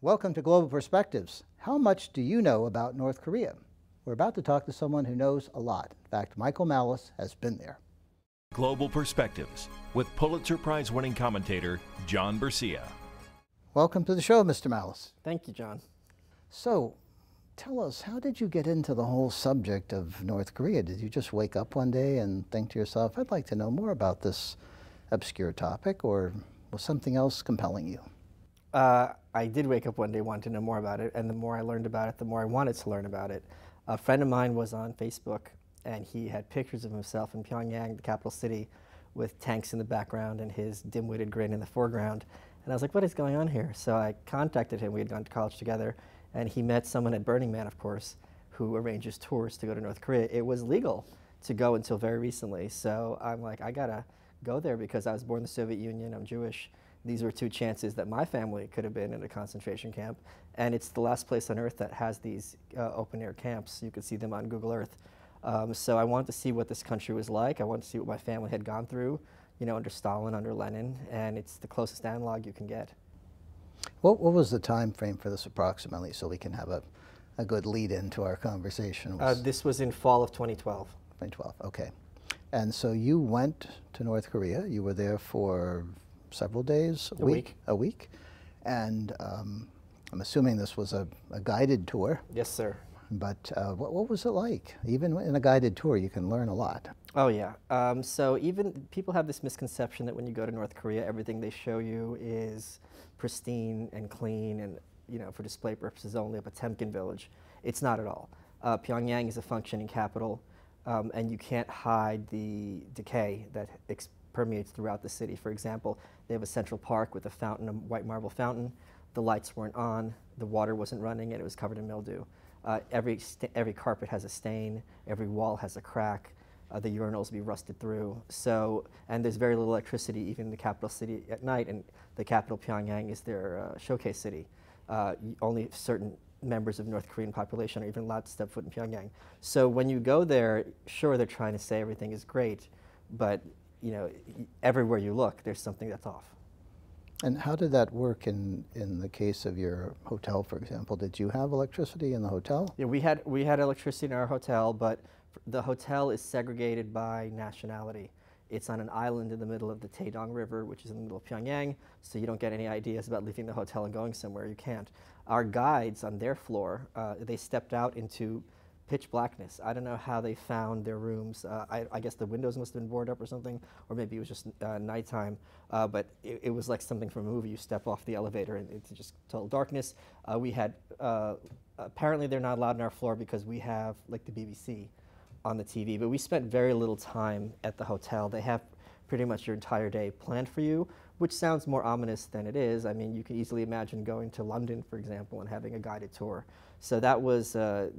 Welcome to Global Perspectives. How much do you know about North Korea? We're about to talk to someone who knows a lot. In fact, Michael Malice has been there. Global Perspectives with Pulitzer Prize-winning commentator John Bercia. Welcome to the show, Mr. Malice. Thank you, John. So, tell us, how did you get into the whole subject of North Korea? Did you just wake up one day and think to yourself, I'd like to know more about this obscure topic, or was something else compelling you? I did wake up one day wanting to know more about it, and the more I learned about it, the more I wanted to learn about it. A friend of mine was on Facebook, and he had pictures of himself in Pyongyang, the capital city, with tanks in the background and his dim-witted grin in the foreground. And I was like, what is going on here? So I contacted him. We had gone to college together, and he met someone at Burning Man, of course, who arranges tours to go to North Korea. It was legal to go until very recently, so I'm like, I gotta go there because I was born in the Soviet Union, I'm Jewish. These were two chances that my family could have been in a concentration camp, and it's the last place on earth that has these open-air camps. You could see them on Google Earth. So I wanted to see what this country was like. I wanted to see what my family had gone through, you know, under Stalin, under Lenin, and it's the closest analog you can get. What was the time frame for this approximately, so we can have a good lead into our conversation? This was in fall of 2012. 2012, okay. And so you went to North Korea. You were there for several days, a week. A week. And I'm assuming this was a guided tour. Yes, sir. But what was it like? Even in a guided tour, you can learn a lot. Oh, yeah. So even people have this misconception that when you go to North Korea, everything they show you is pristine and clean and, you know, for display purposes only, a Potemkin village. It's not at all. Pyongyang is a functioning capital, and you can't hide the decay that permeates throughout the city. For example, they have a central park with a fountain, a white marble fountain. The lights weren't on, the water wasn't running, and it was covered in mildew. Every carpet has a stain, every wall has a crack, the urinals be rusted through. So, and there's very little electricity even in the capital city at night, and the capital Pyongyang is their showcase city. Only certain members of North Korean population are even allowed to step foot in Pyongyang. So when you go there, sure, they're trying to say everything is great, but you know, everywhere you look, there's something that's off. And how did that work in the case of your hotel, for example? Did you have electricity in the hotel? Yeah, we had electricity in our hotel, but the hotel is segregated by nationality. It's on an island in the middle of the Taedong River, which is in the middle of Pyongyang, so you don't get any ideas about leaving the hotel and going somewhere. You can't. Our guides on their floor, they stepped out into pitch blackness. I don't know how they found their rooms. I guess the windows must have been boarded up or something, or maybe it was just nighttime. But it was like something from a movie. You step off the elevator and it's just total darkness. We had, apparently they're not allowed on our floor because we have like the BBC on the TV, but we spent very little time at the hotel. They have pretty much your entire day planned for you, which sounds more ominous than it is. I mean, you can easily imagine going to London, for example, and having a guided tour. So that was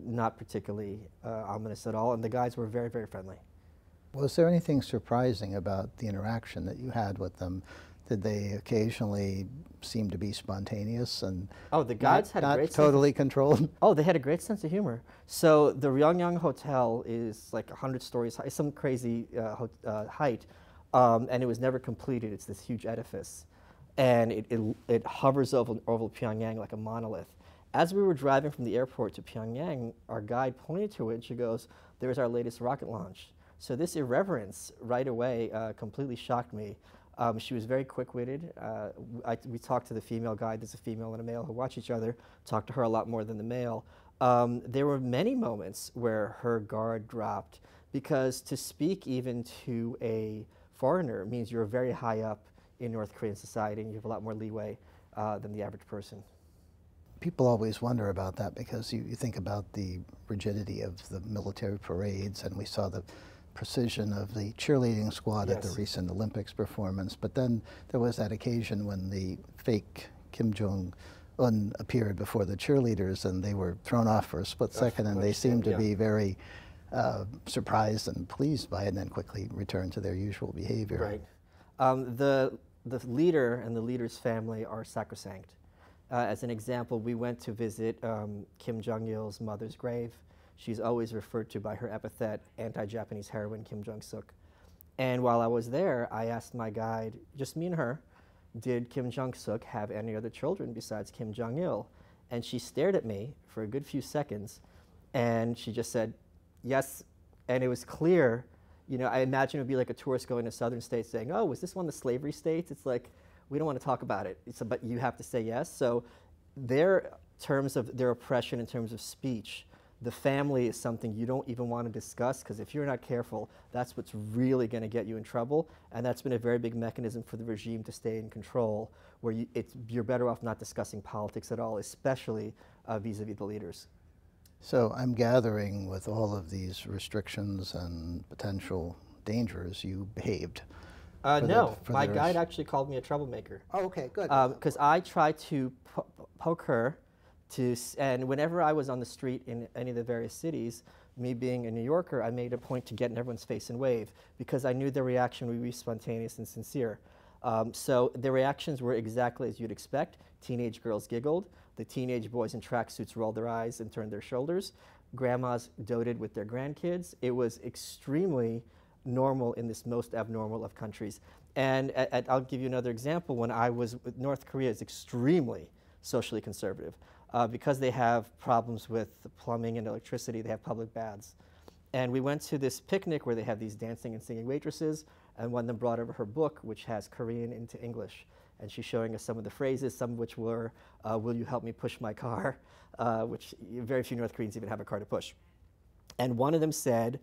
not particularly ominous at all, and the guides were very, very friendly. Was there anything surprising about the interaction that you had with them? Did they occasionally seem to be spontaneous and the guides had a great totally controlled? Oh, they had a great sense of humor. So the Ryongyang Hotel is like 100 stories high, some crazy height, and it was never completed. It's this huge edifice, and it hovers over Pyongyang like a monolith. As we were driving from the airport to Pyongyang, our guide pointed to it and she goes, "There's our latest rocket launch." So this irreverence right away completely shocked me. She was very quick-witted. We talked to the female guide. There's a female and a male who watch each other. Talked to her a lot more than the male. There were many moments where her guard dropped because to speak even to a foreigner means you're very high up in North Korean society and you have a lot more leeway than the average person. People always wonder about that because you think about the rigidity of the military parades, and we saw the precision of the cheerleading squad at the recent Olympics performance. But then there was that occasion when the fake Kim Jong-un appeared before the cheerleaders, and they were thrown off for a split second, and they seemed to be very surprised and pleased by it, and then quickly returned to their usual behavior. Right. The leader and the leader's family are sacrosanct. As an example, we went to visit Kim Jong-il's mother's grave. She's always referred to by her epithet, anti-Japanese heroine Kim Jong-suk. And while I was there, I asked my guide, just me and her, did Kim Jong-suk have any other children besides Kim Jong-il? And she stared at me for a good few seconds, and she just said, yes. And it was clear, you know, I imagine it would be like a tourist going to southern states saying, oh, was this one of the slavery states? It's like, we don't want to talk about it, but you have to say yes. So their terms of their oppression in terms of speech, the family is something you don't even want to discuss, because if you're not careful, that's what's really going to get you in trouble. And that's been a very big mechanism for the regime to stay in control, where you're better off not discussing politics at all, especially vis-a-vis the leaders. So I'm gathering with all of these restrictions and potential dangers, you behaved. No, my guide actually called me a troublemaker. Oh, okay, good. Because I tried to poke her, and whenever I was on the street in any of the various cities, me being a New Yorker, I made a point to get in everyone's face and wave, because I knew their reaction would be spontaneous and sincere. So the reactions were exactly as you'd expect. Teenage girls giggled. The teenage boys in tracksuits rolled their eyes and turned their shoulders. Grandmas doted with their grandkids. It was extremely normal in this most abnormal of countries. And I'll give you another example. When I was with North Korea, is extremely socially conservative. Because they have problems with plumbing and electricity, they have public baths. And we went to this picnic where they have these dancing and singing waitresses, and one of them brought over her book, which has Korean into English. And she's showing us some of the phrases, some of which were, will you help me push my car? Which very few North Koreans even have a car to push. And one of them said,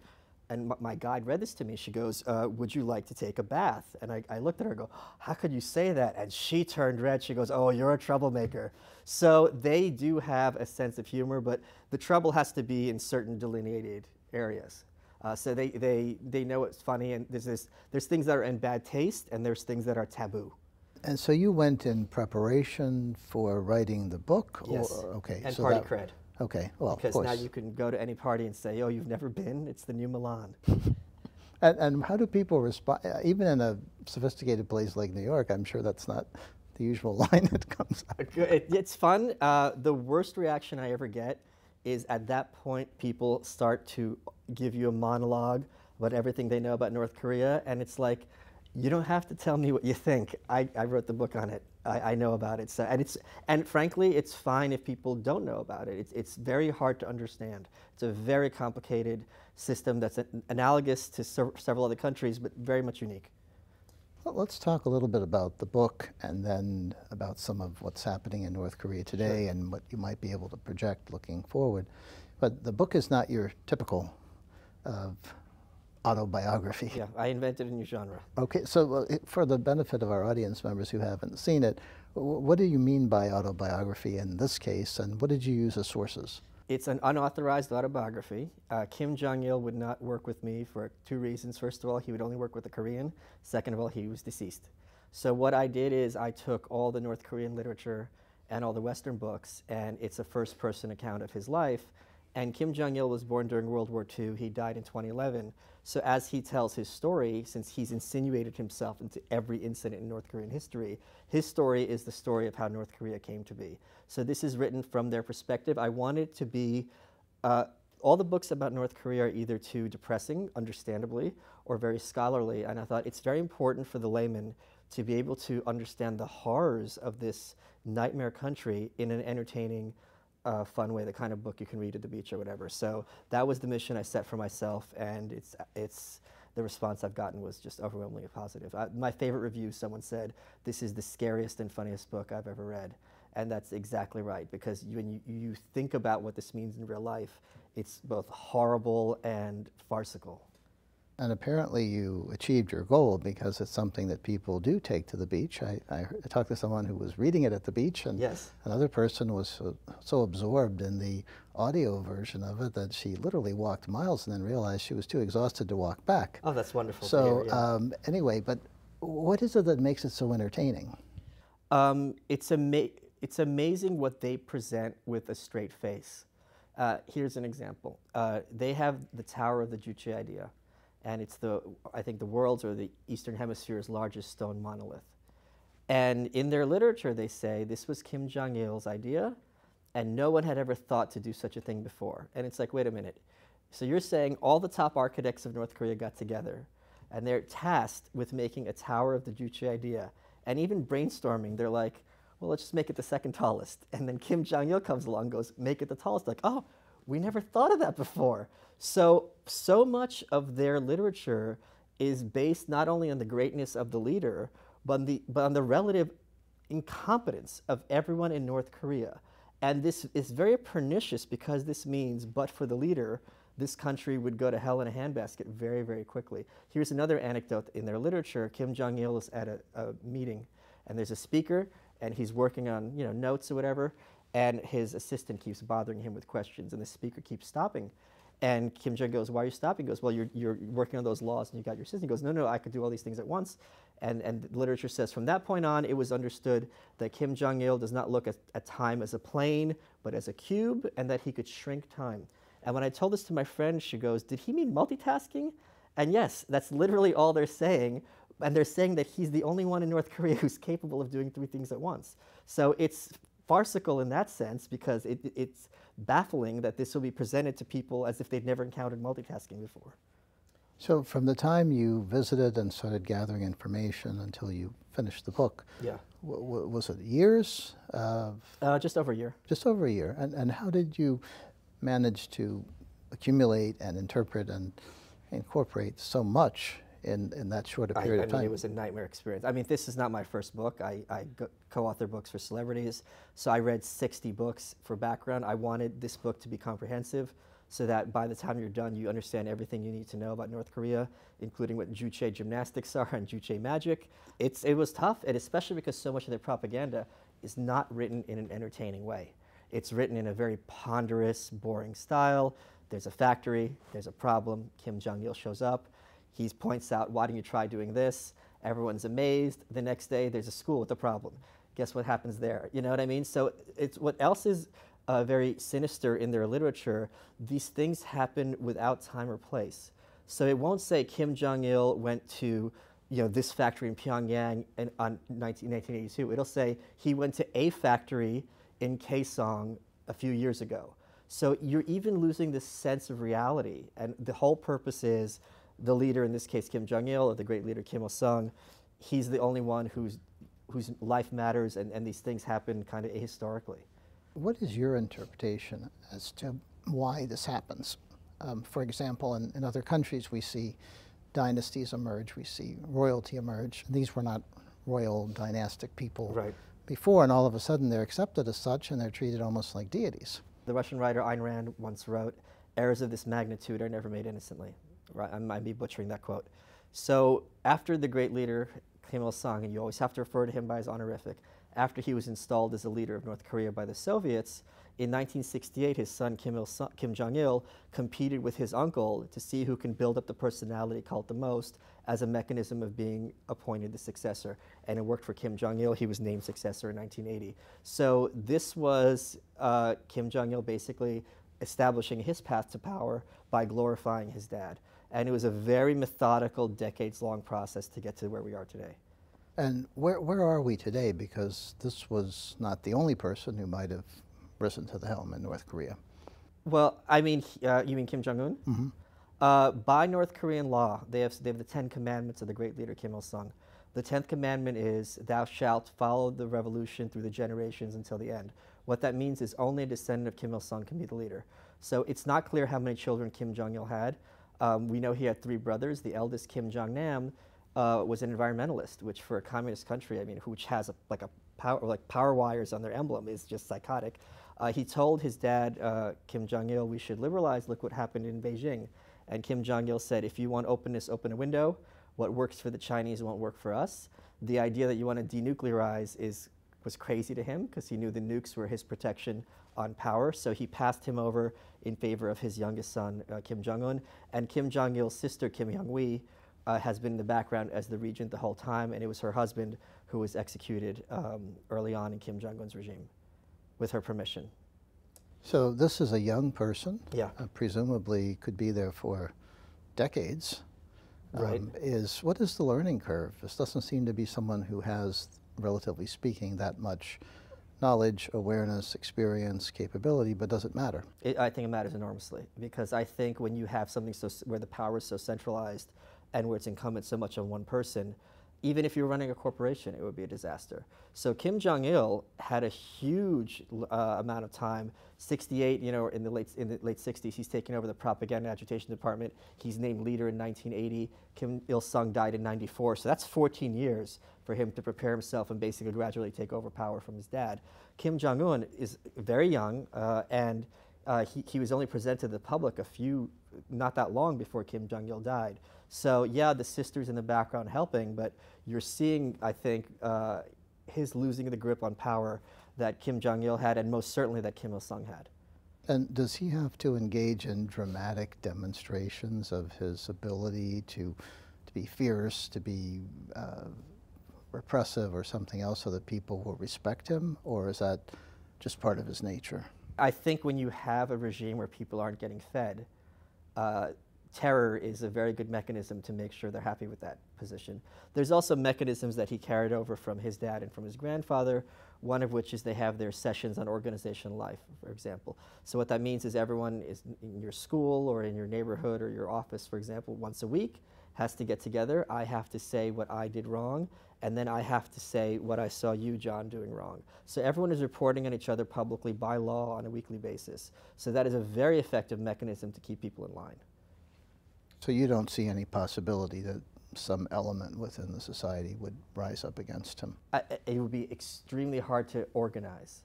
and my guide read this to me, she goes, would you like to take a bath? And I looked at her and go, how could you say that? And she turned red. She goes, oh, you're a troublemaker. So they do have a sense of humor, but the trouble has to be in certain delineated areas. So they know it's funny, and there's things that are in bad taste, and there's things that are taboo. And so you went in preparation for writing the book? Yes, okay, and so party cred. Okay, well, because of course. now you can go to any party and say, oh, you've never been? It's the new Milan. And how do people respond? Even in a sophisticated place like New York, I'm sure that's not the usual line that comes out. It's fun. The worst reaction I ever get is at that point people start to give you a monologue about everything they know about North Korea, and it's like, you don't have to tell me what you think. I wrote the book on it. I know about it. So, and frankly, it's fine if people don't know about it. It's very hard to understand. It's a very complicated system that's analogous to several other countries, but very much unique. Well, let's talk a little bit about the book, and then about some of what's happening in North Korea today, sure, and what you might be able to project looking forward. But the book is not your typical autobiography. Yeah, I invented a new genre. Okay, so for the benefit of our audience members who haven't seen it, what do you mean by autobiography in this case, and what did you use as sources? It's an unauthorized autobiography. Kim Jong-il would not work with me for two reasons. First of all, he would only work with a Korean. Second of all, he was deceased. So what I did is I took all the North Korean literature and all the Western books, and it's a first-person account of his life. And Kim Jong-il was born during World War II. He died in 2011. So as he tells his story, since he's insinuated himself into every incident in North Korean history, his story is the story of how North Korea came to be. So this is written from their perspective. I want it to be, all the books about North Korea are either too depressing, understandably, or very scholarly. And I thought it's very important for the layman to be able to understand the horrors of this nightmare country in an entertaining, fun way, the kind of book you can read at the beach or whatever. So that was the mission I set for myself, and it's the response I've gotten was just overwhelmingly positive. My favorite review, someone said, this is the scariest and funniest book I've ever read. And that's exactly right, because when you think about what this means in real life, it's both horrible and farcical. And apparently you achieved your goal, because it's something that people do take to the beach. I talked to someone who was reading it at the beach, and yes, another person was so absorbed in the audio version of it that she literally walked miles and then realized she was too exhausted to walk back. Oh, that's wonderful. So to hear, yeah. Anyway, but what is it that makes it so entertaining? It's amazing what they present with a straight face. Here's an example. They have the Tower of the Juche idea. And it's I think the world's or the Eastern Hemisphere's largest stone monolith. And in their literature, they say this was Kim Jong-il's idea, and no one had ever thought to do such a thing before. And it's like, wait a minute. So you're saying all the top architects of North Korea got together, and they're tasked with making a Tower of the Juche idea, And even brainstorming, they're like, well, let's just make it the second tallest. And then Kim Jong-il comes along and goes, make it the tallest. Like, oh, we never thought of that before. So much of their literature is based not only on the greatness of the leader, but on the relative incompetence of everyone in North Korea. And this is very pernicious because this means, but for the leader, this country would go to hell in a handbasket very, very quickly. Here's another anecdote in their literature. Kim Jong-il is at a meeting, and there's a speaker, and he's working on notes or whatever, and his assistant keeps bothering him with questions, and the speaker keeps stopping. And Kim Jong goes, why are you stopping? He goes, well, you're working on those laws, and you got your assistant. He goes, no, I could do all these things at once. And the literature says from that point on, it was understood that Kim Jong-il does not look at time as a plane, but as a cube, and that he could shrink time. And when I told this to my friend, she goes, did he mean multitasking? And yes, that's literally all they're saying. And they're saying that he's the only one in North Korea who's capable of doing 3 things at once. So it's farcical in that sense because it's baffling that this will be presented to people as if they'd never encountered multitasking before. So from the time you visited and started gathering information until you finished the book, yeah, was it years? Just over a year. Just over a year. And how did you manage to accumulate and interpret and incorporate so much in that short a period of time? It was a nightmare experience. I mean, this is not my first book. I co-author books for celebrities, so I read 60 books for background. I wanted this book to be comprehensive so that by the time you're done, you understand everything you need to know about North Korea, including what Juche gymnastics are and Juche magic. It was tough, and especially because so much of their propaganda is not written in an entertaining way. It's written in a very ponderous, boring style. There's a factory, there's a problem, Kim Jong-il shows up. He points out, why don't you try doing this? Everyone's amazed. The next day, there's a school with a problem. Guess what happens there? You know what I mean? So it's what else is very sinister in their literature. These things happen without time or place. So it won't say Kim Jong-il went to this factory in Pyongyang in 1982. It'll say he went to a factory in Kaesong a few years ago. So you're even losing this sense of reality. And the whole purpose is the leader, in this case Kim Jong-il, or the great leader Kim Il-sung, he's the only one whose life matters, and these things happen kind of ahistorically. What is your interpretation as to why this happens? For example, in other countries we see dynasties emerge, we see royalty emerge. These were not royal dynastic people before, and all of a sudden they're accepted as such and they're treated almost like deities. The Russian writer Ayn Rand once wrote, errors of this magnitude are never made innocently. Right, I might be butchering that quote. So after the great leader Kim Il-sung, and you always have to refer to him by his honorific, after he was installed as the leader of North Korea by the Soviets, in 1968 his son Kim Jong-il competed with his uncle to see who can build up the personality cult the most as a mechanism of being appointed the successor. And it worked for Kim Jong-il. He was named successor in 1980. So this was Kim Jong-il basically establishing his path to power by glorifying his dad. And it was a very methodical, decades-long process to get to where we are today. And where are we today? Because this was not the only person who might have risen to the helm in North Korea. Well, I mean, you mean Kim Jong-un? Mm-hmm. By North Korean law, they have the 10 commandments of the great leader Kim Il-sung. The 10th commandment is, thou shalt follow the revolution through the generations until the end. What that means is only a descendant of Kim Il-sung can be the leader. So it's not clear how many children Kim Jong-il had. We know he had 3 brothers. The eldest, Kim Jong-nam, was an environmentalist, which for a communist country, I mean, which has power wires on their emblem, is just psychotic. He told his dad, Kim Jong-il, we should liberalize. Look what happened in Beijing. And Kim Jong-il said, if you want openness, open a window. What works for the Chinese won't work for us. The idea that you want to denuclearize was crazy to him because he knew the nukes were his protection on power. So he passed him over in favor of his youngest son, Kim Jong-un. And Kim Jong-il's sister, Kim Young-wi, has been in the background as the regent the whole time. And it was her husband who was executed early on in Kim Jong-un's regime with her permission. So this is a young person, yeah, presumably could be there for decades. Right. What is the learning curve? This doesn't seem to be someone who has, relatively speaking, that much knowledge, awareness, experience, capability, but does it matter? I think it matters enormously, because I think when you have something where the power is so centralized and where it's incumbent so much on one person, Even if you were running a corporation, it would be a disaster. So Kim Jong-il had a huge amount of time. 68, in the late 60s, he's taken over the propaganda agitation department. He's named leader in 1980. Kim Il-sung died in 94. So that's 14 years for him to prepare himself and basically gradually take over power from his dad. Kim Jong-un is very young, and he was only presented to the public not that long before Kim Jong-il died. So yeah, the sister's in the background helping, but you're seeing, I think, his losing the grip on power that Kim Jong-il had, and most certainly that Kim Il-sung had. And does he have to engage in dramatic demonstrations of his ability to be fierce, to be repressive or something else so that people will respect him, or is that just part of his nature? I think when you have a regime where people aren't getting fed, terror is a very good mechanism to make sure they're happy with that position. There's also mechanisms that he carried over from his dad and from his grandfather, one of which is they have their sessions on organizational life, for example. So what that means is everyone is in your school or in your neighborhood or your office, for example, once a week has to get together. I have to say what I did wrong, and then I have to say what I saw you, John, doing wrong. So everyone is reporting on each other publicly by law on a weekly basis. So that is a very effective mechanism to keep people in line. So you don't see any possibility that some element within the society would rise up against him? It would be extremely hard to organize.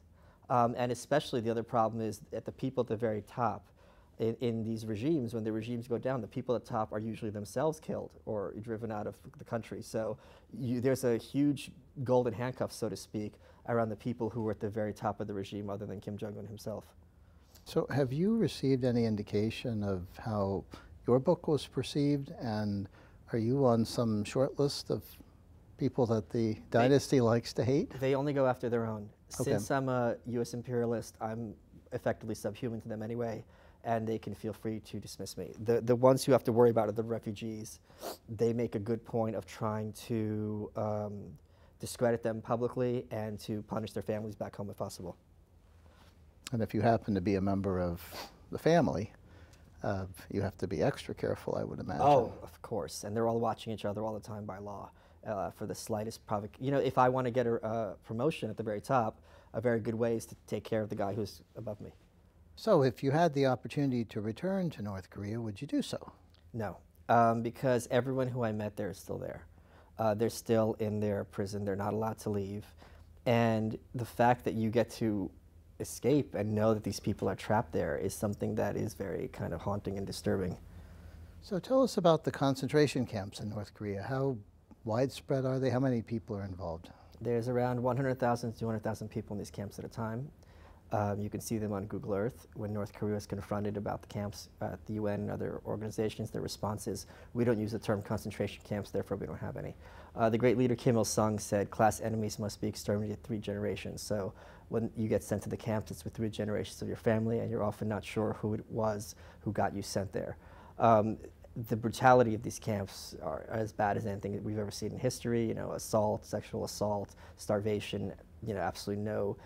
And especially the other problem is that the people at the very top, in these regimes, when the regimes go down, the people at the top are usually themselves killed or driven out of the country. So there's a huge golden handcuff, so to speak, around the people who are at the very top of the regime other than Kim Jong-un himself. So have you received any indication of how your book was perceived, and are you on some short list of people that the dynasty likes to hate? They only go after their own. Okay. Since I'm a U.S. imperialist, I'm effectively subhuman to them anyway, and they can feel free to dismiss me. The ones who have to worry about are the refugees. They make a good point of trying to discredit them publicly and to punish their families back home if possible. And if you happen to be a member of the family, you have to be extra careful, I would imagine. Oh, of course. And they're all watching each other all the time by law for the slightest if I want to get a promotion at the very top, a very good way is to take care of the guy who's above me. So if you had the opportunity to return to North Korea, would you do so? No, because everyone who I met there is still there. They're still in their prison. They're not allowed to leave. And the fact that you get to escape and know that these people are trapped there is something that is very kind of haunting and disturbing. So tell us about the concentration camps in North Korea. How widespread are they? How many people are involved? There's around 100,000 to 200,000 people in these camps at a time. You can see them on Google Earth. When North Korea is confronted about the camps at the UN and other organizations, their response is, we don't use the term concentration camps, therefore we don't have any. The great leader Kim Il-sung said, class enemies must be exterminated 3 generations. So when you get sent to the camps, it's with 3 generations of your family, and you're often not sure who it was who got you sent there. The brutality of these camps are as bad as anything that we've ever seen in history. Assault, sexual assault, starvation, absolutely no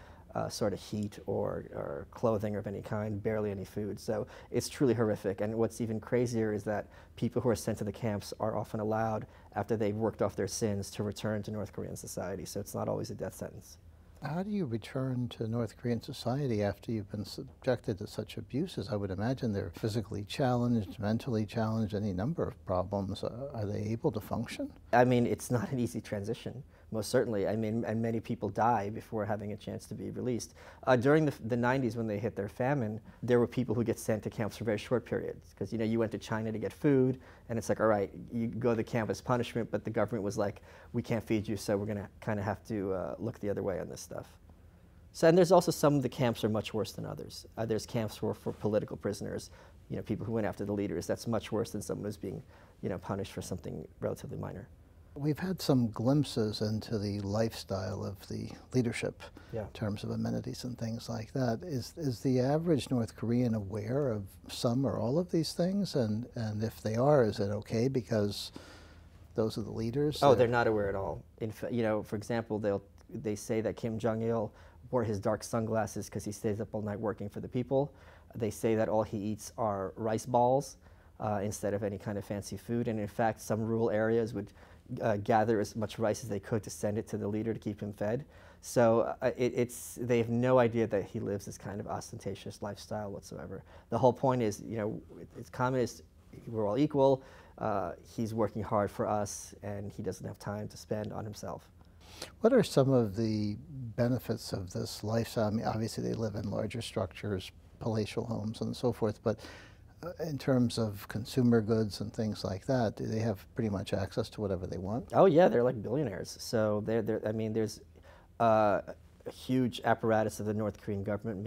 sort of heat or clothing of any kind, barely any food. So it's truly horrific. And what's even crazier is that people who are sent to the camps are often allowed, after they've worked off their sins, to return to North Korean society. So it's not always a death sentence. How do you return to North Korean society after you've been subjected to such abuses? I would imagine they're physically challenged, mentally challenged, any number of problems. Are they able to function? I mean, it's not an easy transition, most certainly. I mean, and many people die before having a chance to be released. During the 90s, when they hit their famine, there were people who get sent to camps for very short periods. Because, you went to China to get food, and it's like, all right, you go to the camp as punishment, but the government was like, we can't feed you, so we're going to kind of have to look the other way on this stuff. So, and there's also some of the camps are much worse than others. There's camps for political prisoners, people who went after the leaders. That's much worse than someone who's being, punished for something relatively minor. We've had some glimpses into the lifestyle of the leadership in terms of amenities and things like that. Is the average North Korean aware of some or all of these things? And if they are, is it okay because those are the leaders? Oh, they're not aware at all. For example, they say that Kim Jong-il wore his dark sunglasses because he stays up all night working for the people. They say that all he eats are rice balls instead of any kind of fancy food. And in fact, some rural areas would gather as much rice as they could to send it to the leader to keep him fed. So they have no idea that he lives this kind of ostentatious lifestyle whatsoever. The whole point is, it's communist, we're all equal, he's working hard for us, and he doesn't have time to spend on himself. What are some of the benefits of this lifestyle? I mean, obviously they live in larger structures, palatial homes and so forth, but in terms of consumer goods and things like that, do they have pretty much access to whatever they want? Oh yeah, they're like billionaires. So I mean, there's a huge apparatus of the North Korean government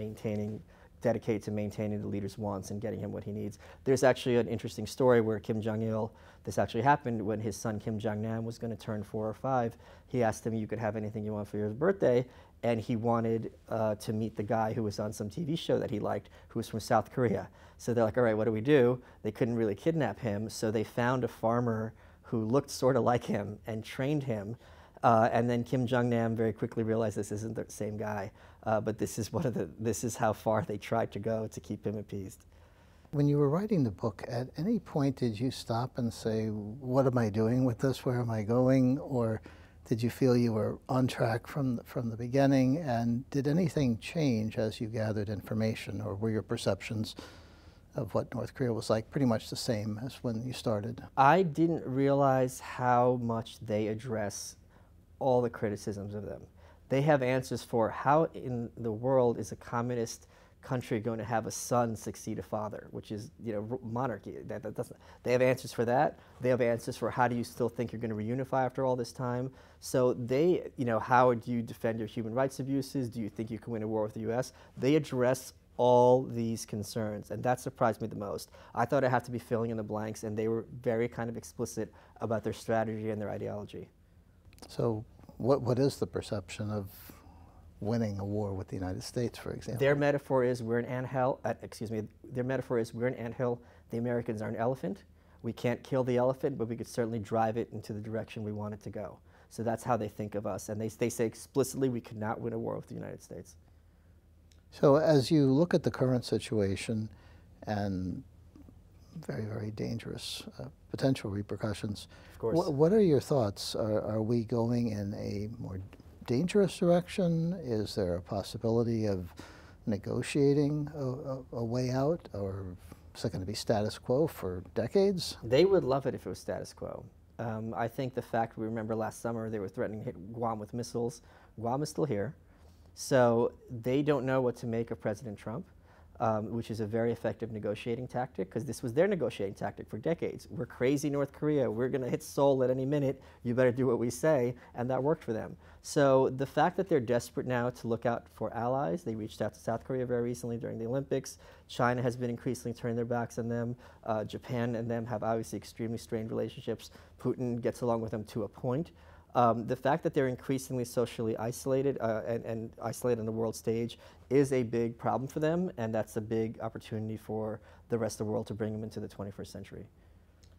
dedicated to maintaining the leader's wants and getting him what he needs. There's actually an interesting story where Kim Jong-il, this actually happened when his son Kim Jong-nam was going to turn 4 or 5. He asked him, you could have anything you want for your birthday, and he wanted to meet the guy who was on some TV show that he liked, who was from South Korea. So they're like, all right, what do we do? They couldn't really kidnap him, so they found a farmer who looked sort of like him and trained him. And then Kim Jong-nam very quickly realized this isn't the same guy, but this is how far they tried to go to keep him appeased. When you were writing the book, at any point did you stop and say, what am I doing with this? Where am I going? Or did you feel you were on track from the beginning? And did anything change as you gathered information, or were your perceptions of what North Korea was like pretty much the same as when you started? I didn't realize how much they address all the criticisms of them. They have answers for how in the world is a communist country going to have a son succeed a father, which is monarchy. They have answers for that. They have answers for how do you still think you're going to reunify after all this time. So they, how do you defend your human rights abuses? Do you think you can win a war with the U.S.? They address all these concerns, and that surprised me the most. I thought I'd have to be filling in the blanks, and they were very kind of explicit about their strategy and their ideology. So what is the perception of winning a war with the United States, for example? Their metaphor is we're an anthill. Their metaphor is we're an anthill. The Americans are an elephant. We can't kill the elephant, but we could certainly drive it into the direction we want it to go. So that's how they think of us, and they say explicitly we could not win a war with the United States. So as you look at the current situation and very, very dangerous potential repercussions, of course, what are your thoughts? Are we going in a more dangerous direction? Is there a possibility of negotiating a way out, or is it going to be status quo for decades? They would love it if it was status quo. I think the fact, we remember last summer they were threatening to hit Guam with missiles. Guam is still here. So they don't know what to make of President Trump, which is a very effective negotiating tactic, because this was their negotiating tactic for decades. We're crazy North Korea. We're going to hit Seoul at any minute. You better do what we say. And that worked for them. So the fact that they're desperate now to look out for allies, they reached out to South Korea very recently during the Olympics. China has been increasingly turning their backs on them. Japan and them have obviously extremely strained relationships. Putin gets along with them to a point. The fact that they're increasingly socially isolated and isolated on the world stage is a big problem for them, and that's a big opportunity for the rest of the world to bring them into the 21st century.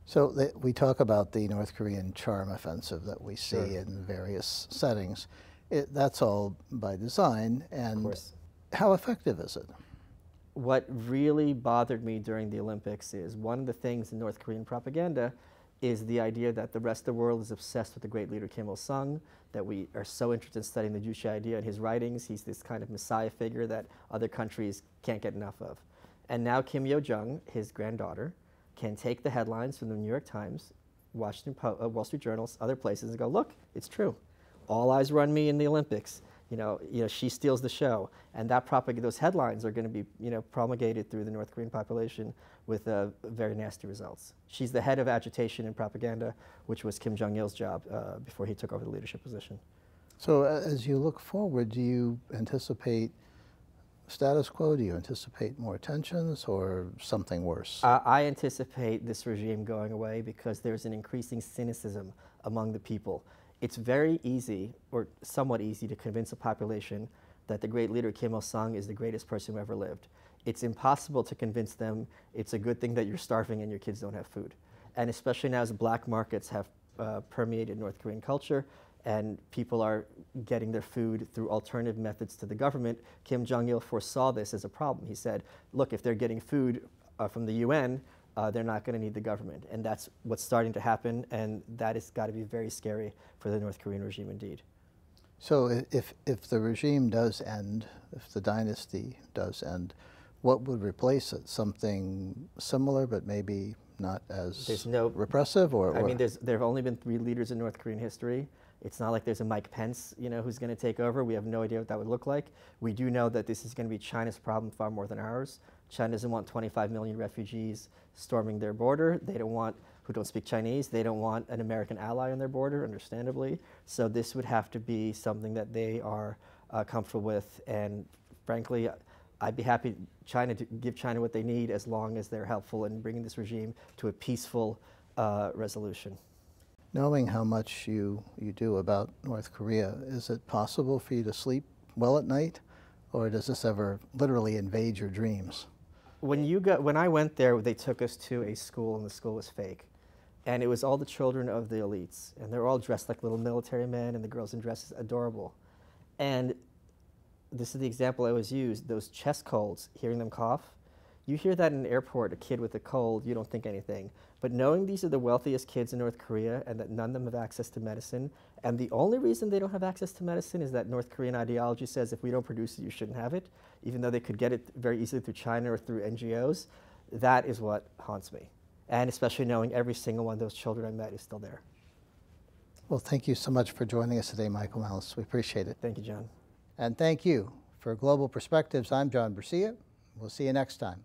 So we talk about the North Korean charm offensive that we see Sure. in various settings. That's all by design, and Of course. how effective is it? What really bothered me during the Olympics is one of the things in North Korean propaganda is the idea that the rest of the world is obsessed with the great leader Kim Il-sung, that we are so interested in studying the Juche idea and his writings. He's this kind of messiah figure that other countries can't get enough of. And now Kim Yo-jong, his granddaughter, can take the headlines from the New York Times, Wall Street Journal, other places, and go, look, it's true. All eyes were on me in the Olympics. She steals the show, and that those headlines are going to be, promulgated through the North Korean population with very nasty results. She's the head of agitation and propaganda, which was Kim Jong-il's job before he took over the leadership position. So as you look forward, do you anticipate status quo? Do you anticipate more tensions or something worse? I anticipate this regime going away because there's an increasing cynicism among the people. It's very easy, or somewhat easy, to convince a population that the great leader Kim Il-sung is the greatest person who ever lived. It's impossible to convince them it's a good thing that you're starving and your kids don't have food. And especially now as black markets have permeated North Korean culture and people are getting their food through alternative methods to the government, Kim Jong-il foresaw this as a problem. He said, look, if they're getting food from the UN, they're not going to need the government. And that's what's starting to happen, and that has got to be very scary for the North Korean regime indeed. So if the regime does end, if the dynasty does end, what would replace it? Something similar, but maybe not as repressive? I mean, there have only been 3 leaders in North Korean history. It's not like there's a Mike Pence, who's going to take over. We have no idea what that would look like. We do know that this is going to be China's problem far more than ours. China doesn't want 25 million refugees storming their border. They don't want, who don't speak Chinese, they don't want an American ally on their border, understandably. So this would have to be something that they are comfortable with. And frankly, I'd be happy to give China what they need as long as they're helpful in bringing this regime to a peaceful resolution. Knowing how much you do about North Korea, is it possible for you to sleep well at night, or does this ever literally invade your dreams? When I went there, they took us to a school, and the school was fake. And it was all the children of the elites, and they were all dressed like little military men, and the girls in dresses, adorable. And this is the example I always use, those chest colds, hearing them cough. You hear that in an airport, a kid with a cold, you don't think anything. But knowing these are the wealthiest kids in North Korea and that none of them have access to medicine, and the only reason they don't have access to medicine is that North Korean ideology says if we don't produce it, you shouldn't have it, even though they could get it very easily through China or through NGOs, that is what haunts me. And especially knowing every single one of those children I met is still there. Well, thank you so much for joining us today, Michael Malice. We appreciate it. Thank you, John. And thank you. For Global Perspectives, I'm John Bercia. We'll see you next time.